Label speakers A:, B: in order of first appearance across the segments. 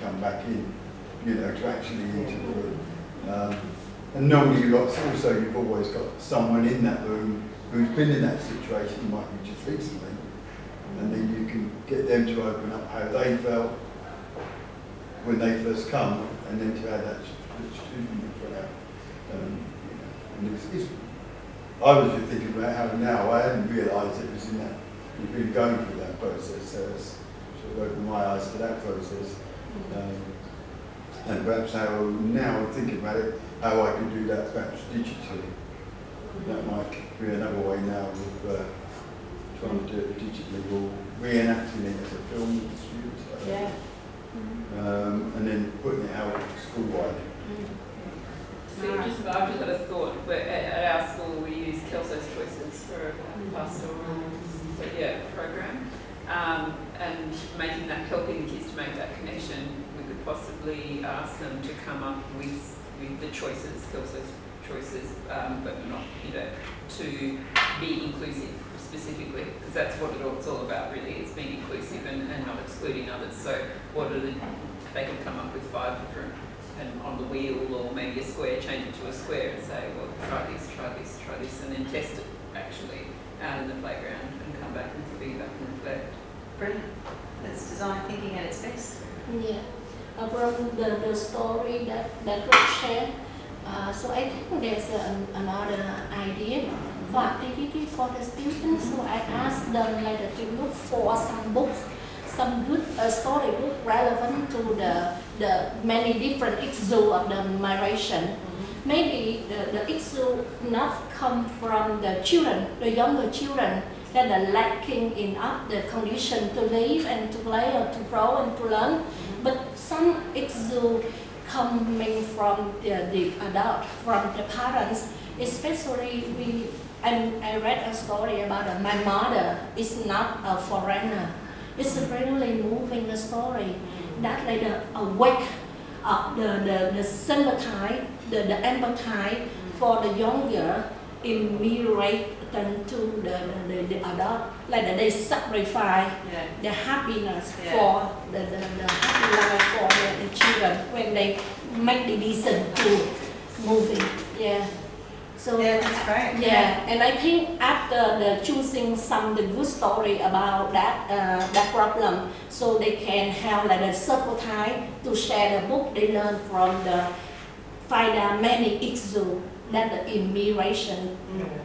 A: come back in, you know, to actually into the room. And normally you've always got someone in that room who's been in that situation, might be just recently, and then you can get them to open up how they felt when they first come, and then to add that student for that. And I was just thinking about how now I hadn't realised it was in that. We've been going through that process, so it's sort of opened my eyes to that process. And perhaps how now I'm thinking about it, how I could do that perhaps digitally. That might be another way now of trying to do it digitally or reenacting it as a film with the students.
B: Yeah.
A: And then putting it out school-wide.
C: I've just got a thought, but at our school we use Kelso's Choices for a pastoral program, and making that, helping the kids to make that connection. We could possibly ask them to come up with the choices, Kelso's Choices, but not, you know, to be inclusive specifically, because that's what it's all about really, it's being inclusive and not excluding others. So they could come up with 5 different, and on the wheel or maybe a square, change it to a square and say, well, try this, and then test it actually out in the playground and come back and feedback and reflect.
B: Brilliant. That's design thinking at its best.
D: Yeah. From the story that was shared, so I think there's another idea for activity for the students. So I asked them like to look for some books, some good storybook relevant to the many different issue of the migration. Maybe the issue not come from the children, the younger children that are lacking enough the condition to live and to play or to grow and to learn, but some issue coming from the adult, from the parents, especially I read a story about my mother is not a foreigner. It's a really moving story that like the awake of the sympathy, the empathy for the younger immigrant to the adult, like that they sacrifice the happiness for the happy life for the children when they make the decision to moving. Yeah. So
B: that's great.
D: Yeah, and I think after the choosing the good story about that problem, so they can have like the sympathy to share the book they learn from find out many issues that the immigration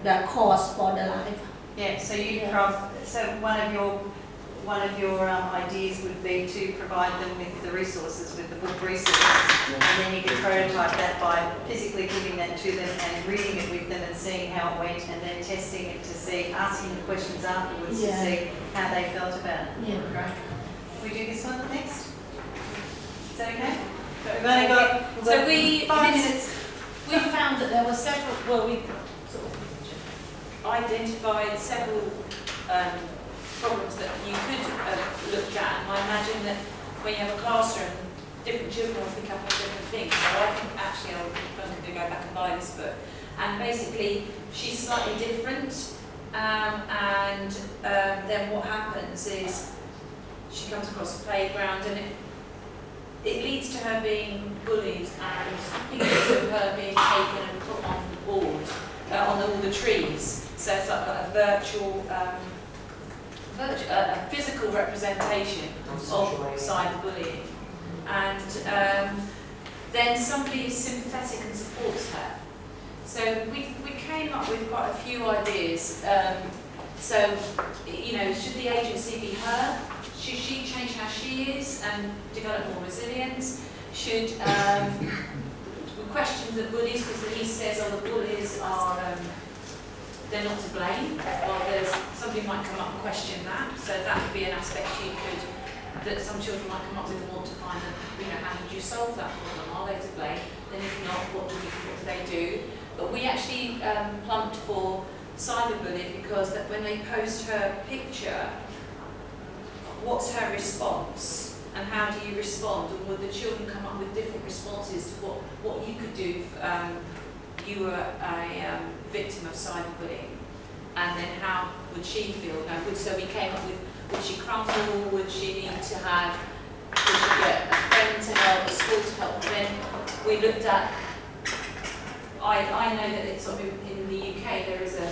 D: the cause for the life.
B: Yeah. So one of your ideas would be to provide them with the resources, with the book resources, and then you can prototype that by physically giving that to them and reading it with them and seeing how it went, and then testing it to see, asking the questions afterwards to see how they felt about it.
D: Yeah.
B: Great. We do this one next? Is that okay? We've only got 5 minutes.
E: We found that there were several, we sort of identified several problems that you could have looked at, and I imagine that when you have a classroom, different children will pick up on different things. So I think actually I'm going to go back and buy this book. And basically she's slightly different, and then what happens is she comes across a playground and it leads to her being bullied and pictures of her being taken and put on the board, on all the trees. So it's like a virtual, a physical representation of cyberbullying. And then somebody is sympathetic and supports her. So we came up with quite a few ideas. So, you know, should the agency be her? Should she change how she is and develop more resilience? Should we question the bullies, because he says, oh, the bullies are, they're not to blame. Well, somebody might come up and question that. So that would be an aspect that some children might come up with and want to find out, you know, how did you solve that problem? Are they to blame? Then if not, what do they do? But we actually plumped for cyberbullying because that when they post her picture, what's her response and how do you respond? And would the children come up with different responses to what you could do if you were a victim of cyberbullying? And then how would she feel? So we came up with, would she crumble? Would she need to would she get a friend to we looked at, I know that it's sort of in the UK there is a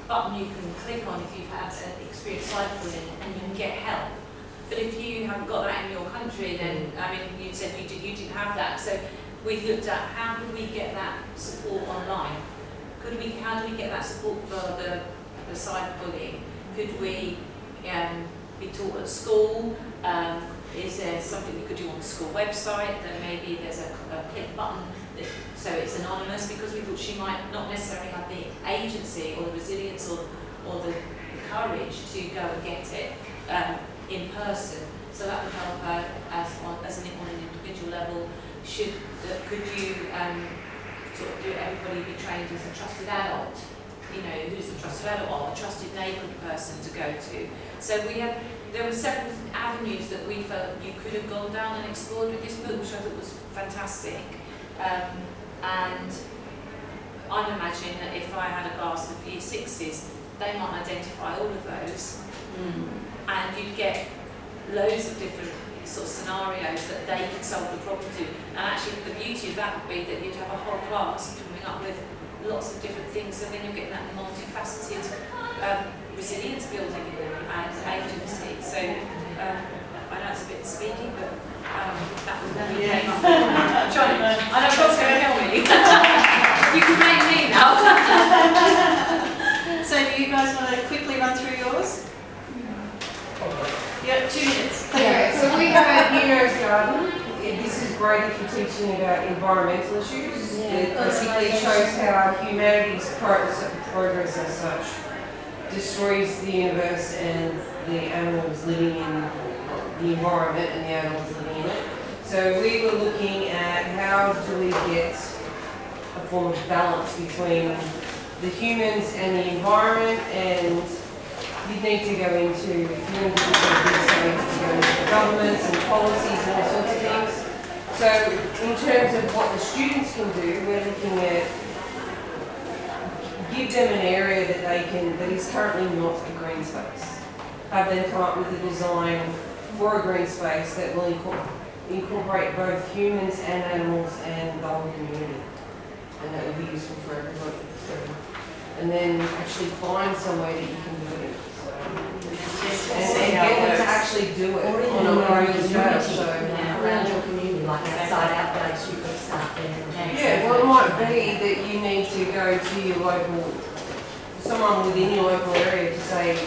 E: button you can click on if you've had experienced cyberbullying and you can get help. But if you haven't got that in your country, then, I mean, you said you didn't have that. So we've looked at how could we get that support online? How do we get that support for the cyberbullying? Could we be taught at school? Is there something we could do on the school website? That maybe there's a click button, so it's anonymous, because we thought she might not necessarily have the agency or the resilience or the courage to go and get it in person. So that would help her on an individual level. Could you sort of do everybody be trained as a trusted adult? You know, who's a trusted adult or a trusted neighbourhood person to go to? So there were several avenues that we felt you could have gone down and explored with this book, which I thought was fantastic. And I'm imagining that if I had a class of Year 6s, they might identify all of those, and you'd get loads of different sort of scenarios that they could solve the problem to. And actually the beauty of that would be that you'd have a whole class coming up with lots of different things, so then you're getting that multifaceted resilience building and agency. So I know it's a bit speedy, but that was what we came up with. I'm trying to, I know what's going to help me. You can make me now.
B: So do you guys want to quickly run through yours? Yeah, 2 minutes.
F: Okay, so we have our Heroes Garden. This is great if you're teaching about environmental issues. It basically shows how humanity's progress as such destroys the universe and the animals living in the environment and the animals living in it. So we were looking at how do we get a form of balance between the humans and the environment, and you need to go into governments and policies and all sorts of things. So in terms of what the students can do, we're looking at give them an area that is currently not a green space. Have them come up with a design for a green space that will incorporate both humans and animals and the whole community. And that would be useful for everybody. And then actually find some way that you can do it. And get them to actually do it on a large scale. So
G: around your community, like outside outbreaks, you could start there.
F: yeah, well, it might be that you need to go to your local, someone within your local area to say,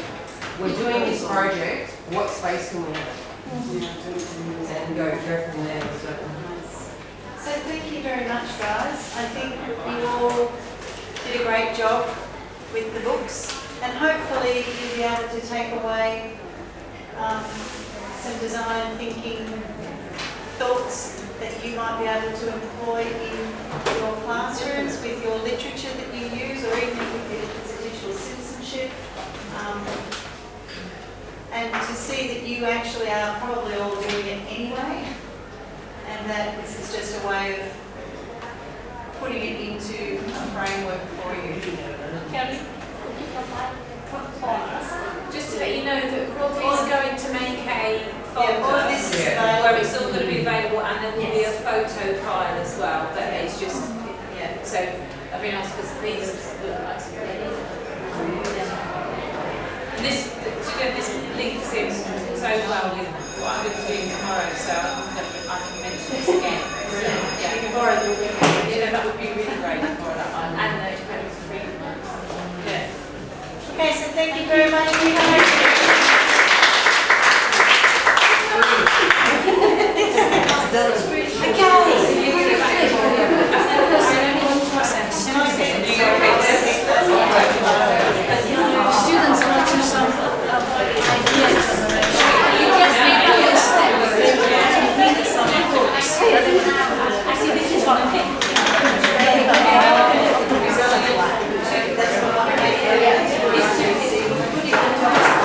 F: we're doing this project, what space can we have? And go from there.
B: So thank you very much, guys. I think you all did a great job with the books, and hopefully you'll be able to take away some design thinking thoughts that you might be able to employ in your classrooms with your literature that you use, or even if it's a digital citizenship. And to see that you actually are probably all doing it anyway, and that this is just a way of putting it into a framework for you.
D: Kerry, could you provide for us?
E: Just to let you know that Rob is going to make a folder
B: All of this is available.
E: where it's all going to be available, and there will be a photo file as well. But it's just, so I've been asked because these look like some really. And this links in so well with what I'm going to do tomorrow, so I can mention this again. Yeah, you can borrow the book. That would be really great to borrow that one. And those credits are free. Yeah.
B: Okay, so thank you very much for your
G: Students want to some ideas. You just make a step. I see this is one thing.
E: Put it into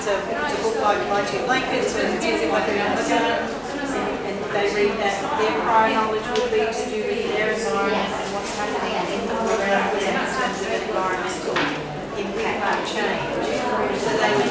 B: it's a book like My Two Blankets, but it's easy like an Amazon, and they read that. Their prior knowledge will be to do with their environment and what's happening in the around them in terms of environmental impact and change. So they